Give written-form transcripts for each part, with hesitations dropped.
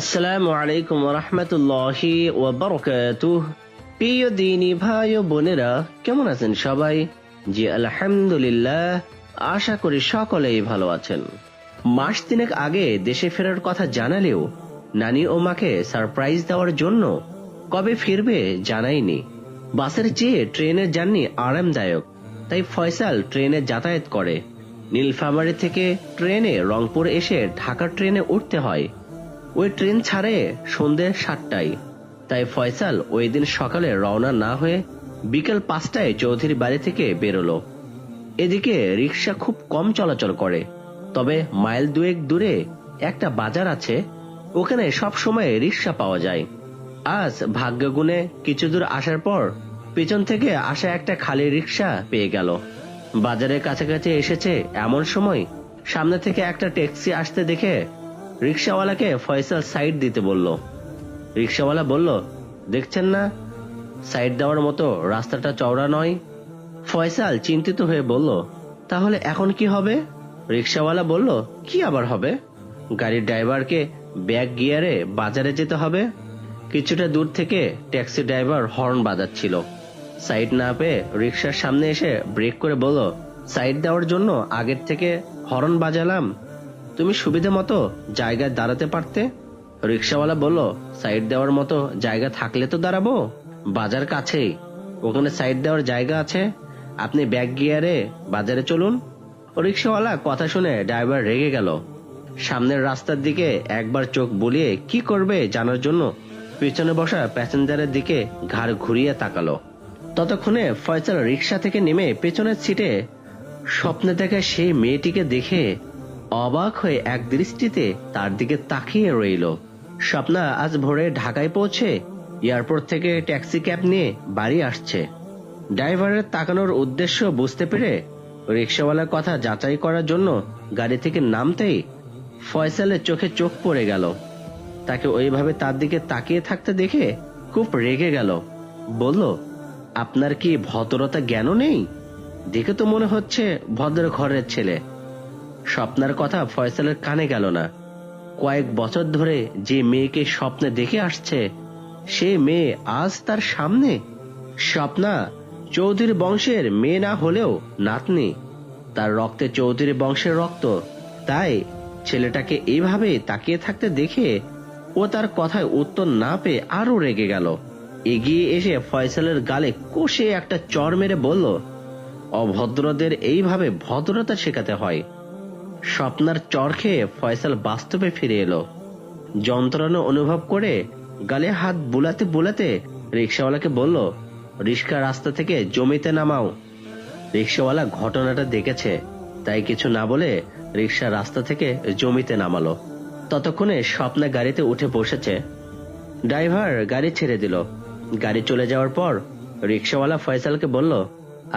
আসসালামু আলাইকুম রহমতুল্লাহি ওয়া বারাকাতুহ। প্রিয় দিনী ভাই ও বোনেরা, কেমন আছেন সবাই? জি আলহামদুলিল্লাহ, আশা করি সকলেই ভালো আছেন। মাস তিনেক আগে দেশে ফেরার কথা জানালেও নানি ও মাকে সারপ্রাইজ দেওয়ার জন্য কবে ফিরবে জানাইনি। বাসের চেয়ে ট্রেনের জার্নি আরামদায়ক, তাই ফয়সাল ট্রেনে যাতায়াত করে। নীলফামারী থেকে ট্রেনে রংপুর এসে ঢাকার ট্রেনে উঠতে হয়। ওই ট্রেন ছাড়ে সন্ধ্যে 7টায়, তাই ফয়সাল ওই দিন সকালে রওনা না হয়ে বিকেল 5টায় চৌধুরী বাড়ি থেকে বেরোলো। এদিকে রিক্সা খুব কম চলাচল করে, তবে মাইল দুয়েক দূরে একটা বাজার আছে, ওখানে সব সময় রিক্সা পাওয়া যায়। আজ ভাগ্যগুণে কিছু দূর আসার পর পেছন থেকে আসা একটা খালি রিক্সা পেয়ে গেল। বাজারের কাছাকাছি এসেছে এমন সময় সামনে থেকে একটা ট্যাক্সি আসতে দেখে রিক্সাওয়ালাকে ফয়সাল সাইড দিতে বলল। রিক্সাওয়ালা বলল, দেখছেন না, সাইড দেওয়ার মতো রাস্তাটা চওড়া নয়। ফয়সাল চিন্তিত হয়ে বলল, তাহলে এখন কি হবে? রিক্সাওয়ালা বলল, কি আবার হবে, গাড়ির ড্রাইভারকে ব্যাক গিয়ারে বাজারে যেতে হবে। কিছুটা দূর থেকে ট্যাক্সি ড্রাইভার হর্ন বাজাচ্ছিল। সাইড না পেয়ে রিক্সার সামনে এসে ব্রেক করে বলল, সাইড দেওয়ার জন্য আগের থেকে হর্ন বাজালাম, তুমি সুবিধা মতো জায়গায় দাঁড়াতে পারতে। রিক্সাওয়ালা বলল, সাইড দেওয়ার মতো জায়গা থাকলে তো দাঁড়াবো, বাজার কাছেই, ওখানে সাইড দেওয়ার জায়গা আছে, আপনি ব্যাক গিয়ারে বাজারে চলুন। রিক্সাওয়ালা কথা শুনে ড্রাইভার রেগে গেল। সামনের রাস্তার দিকে একবার চোখ বুলিয়ে কি করবে জানার জন্য পিছনে বসা প্যাসেঞ্জারের দিকে ঘাড় ঘুরিয়ে তাকালো। ততক্ষণে ফয়সাল রিক্সা থেকে নেমে পেছনের সিটে স্বপ্নে দেখা সেই মেয়েটিকে দেখে অবাক হয়ে এক দৃষ্টিতে তার দিকে তাকিয়ে রইল। স্বপ্না আজ ভোরে ঢাকায় পৌঁছে এয়ারপোর্ট থেকে ট্যাক্সি ক্যাব নিয়ে বাড়ি আসছে। ড্রাইভারের তাকানোর উদ্দেশ্য বুঝতে পেরে রিক্সাওয়ালার কথা যাচাই করার জন্য গাড়ি থেকে নামতেই ফয়সালের চোখে চোখ পড়ে গেল। তাকে ওইভাবে তার দিকে তাকিয়ে থাকতে দেখে খুব রেগে গেল। বলল, আপনার কি ভদ্রতা জ্ঞানও নেই? দেখে তো মনে হচ্ছে ভদ্র ঘরের ছেলে। স্বপ্নার কথা ফয়সালের কানে গেল না। কয়েক বছর ধরে যে মেয়েকে স্বপ্নে দেখে আসছে, সে মেয়ে আজ তার সামনে। স্বপ্না চৌধুরী বংশের মেয়ে না হলেও নাতনি, তার রক্তে চৌধুরী বংশের রক্ত, তাই ছেলেটাকে এইভাবে তাকিয়ে থাকতে দেখে ও তার কথায় উত্তর না পেয়ে আরো রেগে গেল। এগিয়ে এসে ফয়সালের গালে কষে একটা চড় মেরে বলল, অভদ্রদের এইভাবে ভদ্রতা শেখাতে হয়। স্বপ্নার চড় খেয়ে ফয়সাল বাস্তবে ফিরে এলো। যন্ত্রণা অনুভব করে গালে হাত বুলাতে বুলাতে রিক্সাওয়ালাকে বলল, রিক্সা রাস্তা থেকে জমিতে নামাও। রিক্সাওয়ালা ঘটনাটা দেখেছে, তাই কিছু না বলে রিক্সা রাস্তা থেকে জমিতে নামালো। ততক্ষণে স্বপ্না গাড়িতে উঠে বসেছে। ড্রাইভার গাড়ি ছেড়ে দিল। গাড়ি চলে যাওয়ার পর রিক্সাওয়ালা ফয়সালকে বলল,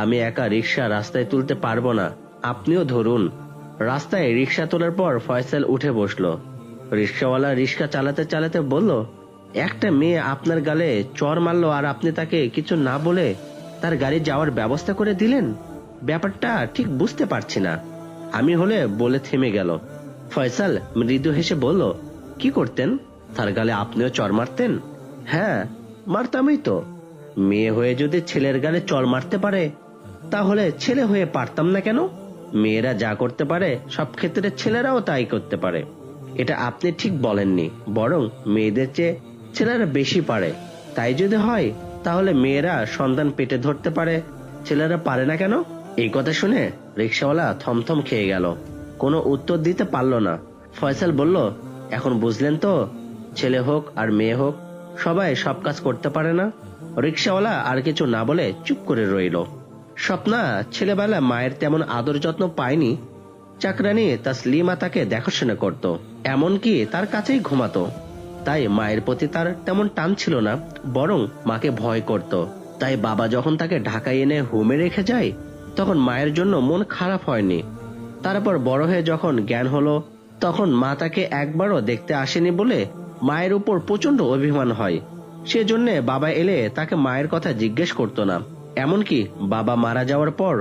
আমি একা রিক্সা রাস্তায় তুলতে পারবো না, আপনিও ধরুন। রাস্তায় রিক্সা তোলার পর ফয়সাল উঠে বসলো। রিক্সাওয়ালা রিক্সা চালাতে চালাতে বলল, একটা মেয়ে আপনার গালে চড় মারলো আর আপনি তাকে কিছু না বলে তার গাড়ি যাওয়ার ব্যবস্থা করে দিলেন, ব্যাপারটা ঠিক বুঝতে পারছি না। আমি হলে বলে থেমে গেল। ফয়সাল মৃদু হেসে বলল, কি করতেন, তার গালে আপনিও চড় মারতেন? হ্যাঁ, মারতামই তো। মেয়ে হয়ে যদি ছেলের গালে চড় মারতে পারে, তাহলে ছেলে হয়ে পারতাম না কেন? মেয়েরা যা করতে পারে সব ক্ষেত্রে ছেলেরাও তাই করতে পারে। এটা আপনি ঠিক বলেননি, বরং মেয়েদের চেয়ে ছেলেরা বেশি পারে। তাই যদি হয় তাহলে মেয়েরা সন্তান পেটে ধরতে পারে, ছেলেরা পারে না কেন? এই কথা শুনে রিক্সাওয়ালা থমথম খেয়ে গেল, কোনো উত্তর দিতে পারল না। ফয়সাল বলল, এখন বুঝলেন তো, ছেলে হোক আর মেয়ে হোক সবাই সব কাজ করতে পারে না। রিক্সাওয়ালা আর কিছু না বলে চুপ করে রইল। স্বপ্না ছেলেবেলা মায়ের তেমন আদর যত্ন পায়নি। চাকরানি তাসলিমা তাকে দেখাশোনা করত, এমনকি তার কাছেই ঘুমাতো। তাই মায়ের প্রতি তার তেমন টান ছিল না, বরং মাকে ভয় করত। তাই বাবা যখন তাকে ঢাকায় এনে হোমে রেখে যায়, তখন মায়ের জন্য মন খারাপ হয়নি। তারপর বড় হয়ে যখন জ্ঞান হলো, তখন মা তাকে একবারও দেখতে আসেনি বলে মায়ের উপর প্রচন্ড অভিমান হয়। সেজন্য বাবা এলে তাকে মায়ের কথা জিজ্ঞেস করতো না। এমনকি বাবা মারা যাওয়ার পর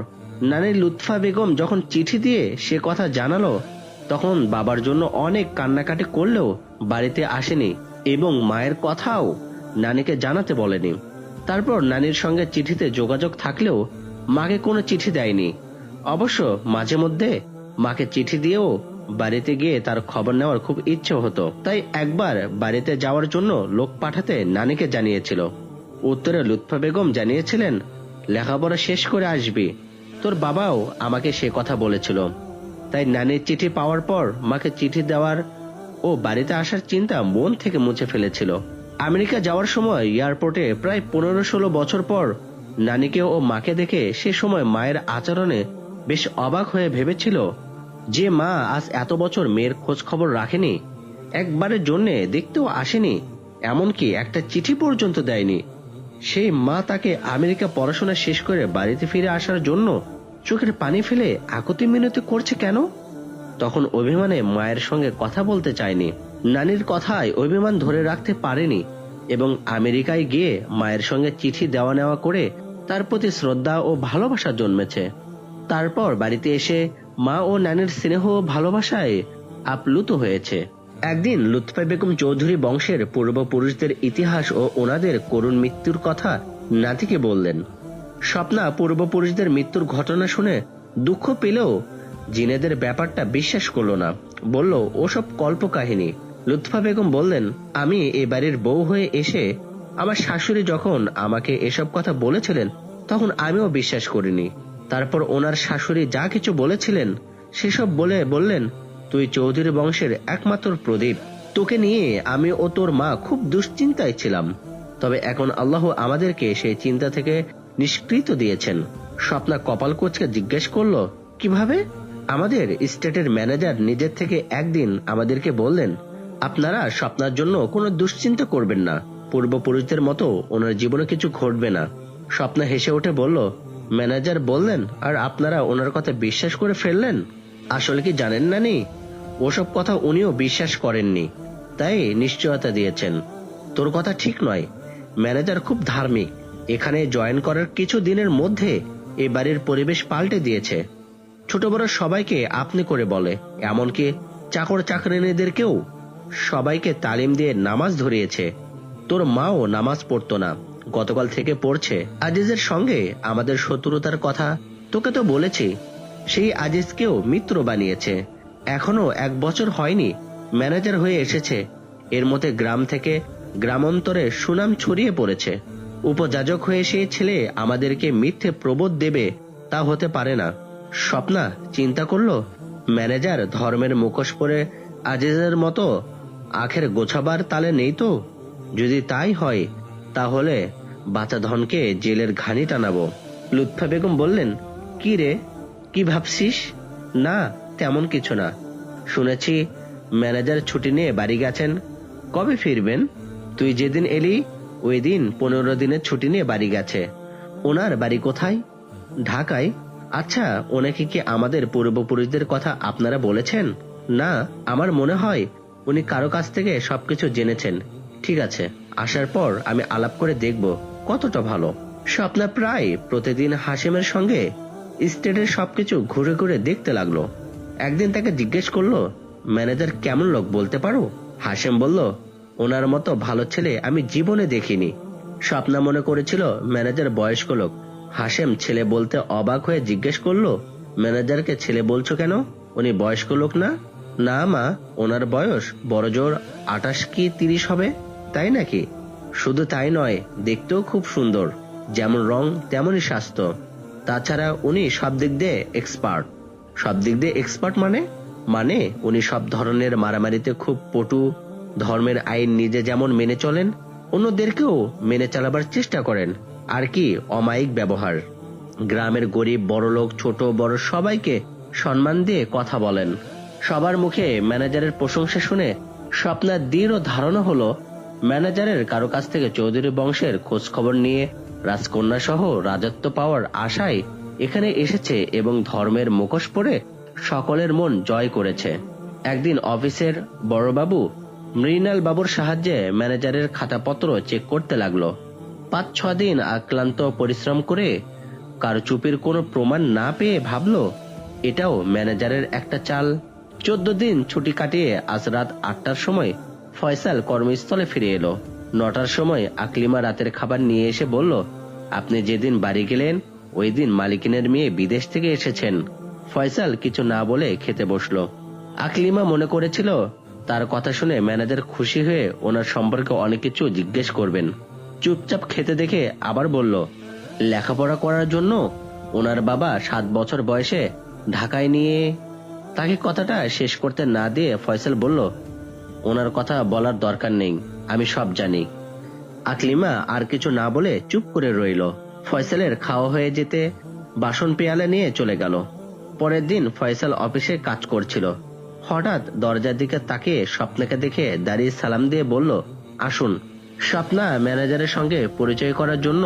নানি লুৎফা বেগম যখন চিঠি দিয়ে সে কথা জানালো, তখন বাবার জন্য অনেক কান্নাকাটি করলেও বাড়িতে আসেনি এবং মায়ের কথাও নানিকে জানাতে বলেনি। তারপর নানির সঙ্গে চিঠিতে যোগাযোগ থাকলেও মাকে কোনো চিঠি দেয়নি। অবশ্য মাঝে মধ্যে মাকে চিঠি দিয়েও বাড়িতে গিয়ে তার খবর নেওয়ার খুব ইচ্ছে হতো, তাই একবার বাড়িতে যাওয়ার জন্য লোক পাঠাতে নানিকে জানিয়েছিল। উত্তরে লুৎফা বেগম জানিয়েছিলেন, লেখাপড়া শেষ করে আসবি। তোর বাবাও আমাকে সে কথা বলেছিল। তাই নানির চিঠি পাওয়ার পর মাকে চিঠি দেওয়ার ও বাড়িতে আসার চিন্তা মন থেকে মুছে ফেলেছিল। আমেরিকা যাওয়ার সময় এয়ারপোর্টে প্রায় 15-16 বছর পর নানিকে ও মাকে দেখে সে সময় মায়ের আচরণে বেশ অবাক হয়ে ভেবেছিল যে মা আজ এত বছর মেয়ের খোঁজ খবর রাখেনি, একবারের জন্য দেখতেও আসেনি, এমনকি একটা চিঠি পর্যন্ত দেয়নি। সেই মা তাকে আমেরিকা পড়াশোনা শেষ করে বাড়িতে ফিরে আসার জন্য চোখের পানি ফেলে আকুতি মিনতি করছে কেন? তখন অভিমানে মায়ের সঙ্গে কথা বলতে চায়নি। নানির কথায় অভিমান ধরে রাখতে পারেনি এবং আমেরিকায় গিয়ে মায়ের সঙ্গে চিঠি দেওয়া নেওয়া করে তার প্রতি শ্রদ্ধা ও ভালোবাসা জন্মেছে। তারপর বাড়িতে এসে মা ও নানির স্নেহ ও ভালোবাসায় আপ্লুত হয়েছে। একদিন লুৎফা বেগম চৌধুরী বংশের পূর্বপুরুষদের ইতিহাস ও ওনাদের করুণ মৃত্যুর কথা নাতিকে বললেন। স্বপ্না পূর্বপুরুষদের মৃত্যুর ঘটনা শুনে দুঃখ পেলেও জিনেদের ব্যাপারটা বিশ্বাস করলো না, বলল ওসব কল্পকাহিনী। লুৎফা বেগম বললেন, আমি এই বাড়ির বউ হয়ে এসে আমার শাশুড়ি যখন আমাকে এসব কথা বলেছিলেন তখন আমিও বিশ্বাস করিনি। তারপর ওনার শাশুড়ি যা কিছু বলেছিলেন সেসব বলে বললেন, তুই চৌধুরী বংশের একমাত্র প্রদীপ, তোকে নিয়ে আমি ও তোর মা খুব দুশ্চিন্তায় ছিলাম, তবে এখন আল্লাহ আমাদেরকে সেই চিন্তা থেকে নিষ্কৃত দিয়েছেন। স্বপ্না কপাল কুঁচকে জিজ্ঞেস করলো, কিভাবে? আমাদের স্টেটের ম্যানেজার নিজের থেকে একদিন আমাদেরকে বললেন, আপনারা স্বপ্নার জন্য কোনো দুশ্চিন্তা করবেন না, পূর্বপুরুষদের মতো ওনার জীবনে কিছু ঘটবে না। স্বপ্না হেসে উঠে বলল, ম্যানেজার বললেন আর আপনারা ওনার কথা বিশ্বাস করে ফেললেন? আসলে কি জানেন নানি, ওসব কথা উনিও বিশ্বাস করেননি, তাই নিশ্চয়তা দিয়েছেন। তোর কথা ঠিক নয়, ম্যানেজার খুব ধার্মিক, এখানে জয়েন করার কিছু দিনের মধ্যে এই বাড়ির পরিবেশ পাল্টে দিয়েছে। ছোট বড় সবাইকে আপনি করে বলে, এমনকি চাকর চাকরানীদেরকেও সবাইকে তালিম দিয়ে নামাজ ধরিয়েছে। তোর মাও নামাজ পড়তো না, গতকাল থেকে পড়ছে। আজিজের সঙ্গে আমাদের শত্রুতার কথা তোকে তো বলেছি, সেই আজিজকেও মিত্র বানিয়েছে। এখনো 1 বছর হয়নি ম্যানেজার হয়ে এসেছে, এর মধ্যে গ্রাম থেকে গ্রামান্তরে সুনাম ছড়িয়ে পড়েছে। উপযাজক হয়ে সেই ছেলে আমাদেরকে মিথ্যে প্রবোধ দেবে তা হতে পারে না। স্বপ্না চিন্তা করলো, ম্যানেজার ধর্মের মুখোশ পরে আজিজের মতো আখের গোছাবার তালে নেই তো? যদি তাই হয় তাহলে বাচ্চা ধনকে জেলের ঘানি টানাবো। লুৎফা বেগম বললেন, কি রে, কি ভাবছিস? না তেমন কিছু না, শুনেছি ম্যানেজার ছুটি নিয়ে বাড়ি গেছেন, কবে ফিরবেন? তুই যেদিন এলি ওই দিন 15 দিনের ছুটি নিয়ে বাড়ি গেছে। ওনার বাড়ি কোথায়? ঢাকায়। আচ্ছা, ওনাকে কি আমাদের পূর্বপুরুষদের কথা আপনারা বলেছেন? না, আমার মনে হয় উনি কারো কাছ থেকে সবকিছু জেনেছেন। ঠিক আছে, আসার পর আমি আলাপ করে দেখব কতটা ভালো। স্বপ্না প্রায় প্রতিদিন হাসিমের সঙ্গে স্টেটের সবকিছু ঘুরে ঘুরে দেখতে লাগলো। একদিন তাকে জিজ্ঞেস করলো, ম্যানেজার কেমন লোক বলতে পারো? হাসিম বলল, ওনার মতো ভালো ছেলে আমি জীবনে দেখিনি। স্বপ্না মনে করেছিল ম্যানেজার বয়স্ক লোক। হাসিম ছেলে বলতে অবাক হয়ে জিজ্ঞেস করলো, ম্যানেজারকে ছেলে বলছো কেন? উনি বয়স্ক লোক না? না মা, ওনার বয়স বড় জোর 28 কি 30 হবে। তাই নাকি? শুধু তাই নয়, দেখতেও খুব সুন্দর, যেমন রং তেমনই স্বাস্থ্য। তাছাড়া উনি সব দিক দিয়ে এক্সপার্ট। সব দিক দিয়ে এক্সপার্ট মানে উনি সব ধরনের মারামারিতে খুব পটু, ধর্মের আইন নিজে যেমন মেনে চলেন অন্যদেরকেও মেনে চালাবার চেষ্টা করেন, আর কি অমায়িক ব্যবহার। গ্রামের গরিব বড়লোক ছোট বড় সবাইকে সম্মান দিয়ে কথা বলেন। সবার মুখে ম্যানেজারের প্রশংসা শুনে স্বপ্নার দৃঢ় ধারণা হলো ম্যানেজারের কারো কাছ থেকে চৌধুরী বংশের খোঁজ খবর নিয়ে রাজকন্যা সহ রাজত্ব পাওয়ার আশায় এখানে এসেছে এবং ধর্মের মুখোশ পরে সকলের মন জয় করেছে। একদিন অফিসের বড়বাবু মৃণাল বাবুর সাহায্যে ম্যানেজারের খাতাপত্র চেক করতে লাগলো। 5-6 দিন আক্লান্ত পরিশ্রম করে কারচুপির কোনো প্রমাণ না পেয়ে ভাবলো এটাও ম্যানেজারের একটা চাল। 14 দিন ছুটি কাটিয়ে আজ রাত 8টার সময় ফয়সাল কর্মস্থলে ফিরে এলো। 9টার সময় আকলিমা রাতের খাবার নিয়ে এসে বলল, আপনি যেদিন বাড়ি গেলেন ওই দিন মালিকিনের মেয়ে বিদেশ থেকে এসেছেন। ফয়সাল কিছু না বলে খেতে বসলো। আকলিমা মনে করেছিল তার কথা শুনে ম্যানেজার খুশি হয়ে ওনার সম্পর্কে অনেক কিছু জিজ্ঞেস করবেন। চুপচাপ খেতে দেখে আবার বলল, লেখাপড়া করার জন্য ওনার বাবা 7 বছর বয়সে ঢাকায় নিয়ে। তাকে কথাটা শেষ করতে না দিয়ে ফয়সাল বলল, ওনার কথা বলার দরকার নেই, আমি সব জানি। আকলিমা আর কিছু না বলে চুপ করে রইল। ফয়সালের খাওয়া হয়ে যেতে বাসন পেয়ালে নিয়ে চলে গেল। পরের দিন ফয়সাল অফিসে কাজ করছিল। হঠাৎ দরজার দিকে তাকিয়ে স্বপ্নাকে দেখে দাঁড়িয়ে সালাম দিয়ে বলল, আসুন। স্বপ্না ম্যানেজারের সঙ্গে পরিচয় করার জন্য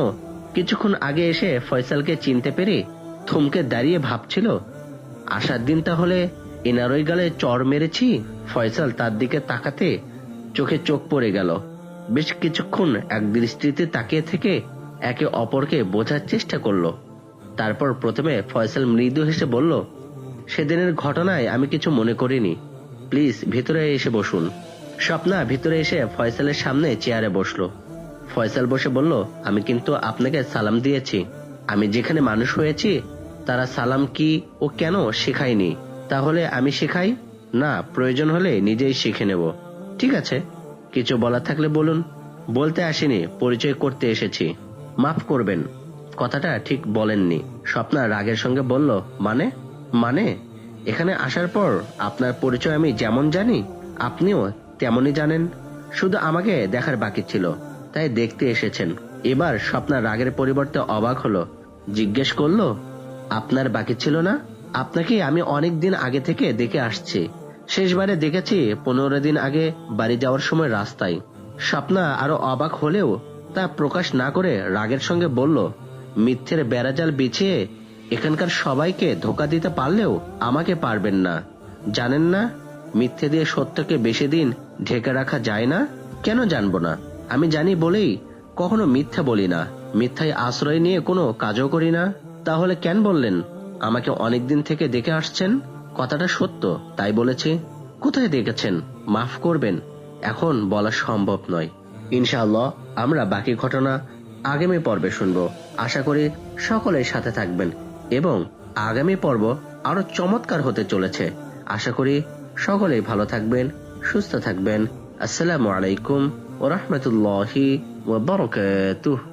কিছুক্ষণ আগে এসে ফয়সালকে চিনতে পেরে থমকে দাঁড়িয়ে ভাবছিল, আসার দিন তাহলে এনারই গালে চড় মেরেছি। ফয়সাল তার দিকে তাকাতে চোখে চোখ পড়ে গেল। বেশ কিছুক্ষণ এক দৃষ্টিতে তাকিয়ে থেকে একে অপরকে বোঝার চেষ্টা করলো। তারপর প্রথমে ফয়সাল মৃদু হেসে বলল, সেদিনের ঘটনায় আমি কিছু মনে করিনি, প্লিজ ভিতরে এসে বসুন। স্বপ্না ভিতরে এসে ফয়সালের সামনে চেয়ারে বসলো। ফয়সাল বসে বলল, আমি কিন্তু আপনাকে সালাম দিয়েছি। আমি যেখানে মানুষ হয়েছি তারা সালাম কি ও কেন শেখায়নি, তাহলে আমি শেখাই না, প্রয়োজন হলে নিজেই শিখে নেব। ঠিক আছে, কিছু বলার থাকলে বলুন। বলতে আসিনি, পরিচয় করতে এসেছি। মাফ করবেন, কথাটা ঠিক বলেননি। স্বপ্না রাগের সঙ্গে বলল, মানে এখানে আসার পর আপনার পরিচয় আমি যেমন জানি আপনিও তেমনই জানেন, শুধু আমাকে দেখার বাকি ছিল, তাই দেখতে এসেছেন। এবার স্বপ্না রাগের পরিবর্তে অবাক হলো, জিজ্ঞেস করলো, আপনার বাকি ছিল না? আপনাকে আমি অনেক দিন আগে থেকে দেখে আসছি, শেষবারে দেখেছি 15 দিন আগে বাড়ি যাওয়ার সময় রাস্তায়। স্বপ্না আরো অবাক হলেও তা প্রকাশ না করে রাগের সঙ্গে বলল, মিথ্যের বেড়াজাল বিছিয়ে এখানকার সবাইকে ধোকা দিতে পারলেও আমাকে পারবেন না। জানেন না, মিথ্যে দিয়ে সত্যকে বেশি দিন ঢেকে রাখা যায় না। কেন জানবো না? আমি জানি বলেই কখনো মিথ্যা বলি না, মিথ্যায় আশ্রয় নিয়ে কোনো কাজও করি না। তাহলে কেন বললেন আমাকে অনেকদিন থেকে দেখে আসছেন? কথাটা সত্য, তাই বলেছি। কোথায় দেখেছেন? মাফ করবেন, এখন বলা সম্ভব নয়। ইনশাআল্লাহ আমরা বাকি ঘটনা আগামী পর্বে শুনবো। আশা করি সকলের সাথে থাকবেন এবং আগামী পর্ব আরো চমৎকার হতে চলেছে। আশা করি সকলেই ভালো থাকবেন, সুস্থ থাকবেন। আসসালামু আলাইকুম ওয়া রাহমাতুল্লাহি ওয়া বারাকাতুহু।